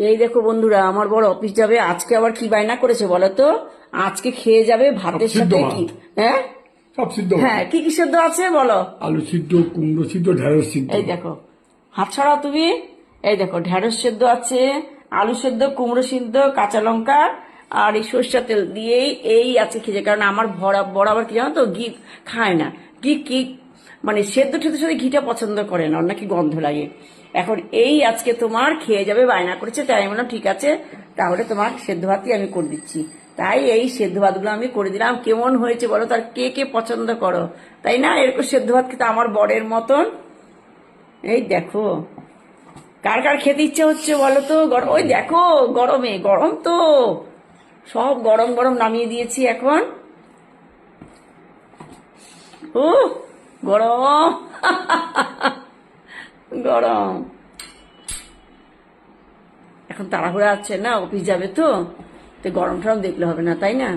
এই দেখো বন্ধুরা, আমার বড় অফিস যাবে আজকে, আবার কি বায়না করেছে বলো তো? আজকে খেয়ে যাবে ভাতের সিদ্ধ সাথে কি? ভাত, হ্যাঁ সব সিদ্ধ হ্যাঁ, ভাত। কি কি সেদ্ধ আছে বলো? আলু সিদ্ধ, কুমড়ো সিদ্ধ, ঢেঁড়স সিদ্ধ। এই দেখো, হাত ছড়াও তুমি। এই দেখো, ঢেঁড়স সেদ্ধ আছে, আলু সেদ্ধ, কুমড়ো সিদ্ধ, কাঁচা লঙ্কা আর এই সর্ষের তেল দিয়েই এই আছে খেয়ে। কারণ আমার বড় আবার কি জানো তো, ঘি খায় না। কি কি মানে সেদ্ধ ঠেদ্ধ সাথে ঘিটা পছন্দ করে না, ওর নাকি গন্ধ লাগে। এখন এই আজকে তোমার খেয়ে যাবে বায়না করেছে, তাই আমি বললাম ঠিক আছে, তাহলে তোমার সেদ্ধ ভাতই আমি করে দিচ্ছি। তাই এই সেদ্ধ ভাতগুলো আমি করে দিলাম। কেমন হয়েছে বলো? তার কে কে পছন্দ করো, তাই না? এরকম সেদ্ধ ভাত খেতে আমার বরের মতন। এই দেখো, কার কার খেতে ইচ্ছে হচ্ছে বলো তো? গরম, ওই দেখো, গরমে গরম তো সব গরম গরম নামিয়ে দিয়েছি এখন। ও গরম, গরম। এখন তাড়াহুড়া আছে না, অফিস যাবে তো, তো গরম টরম দেখলে হবে না, তাই না?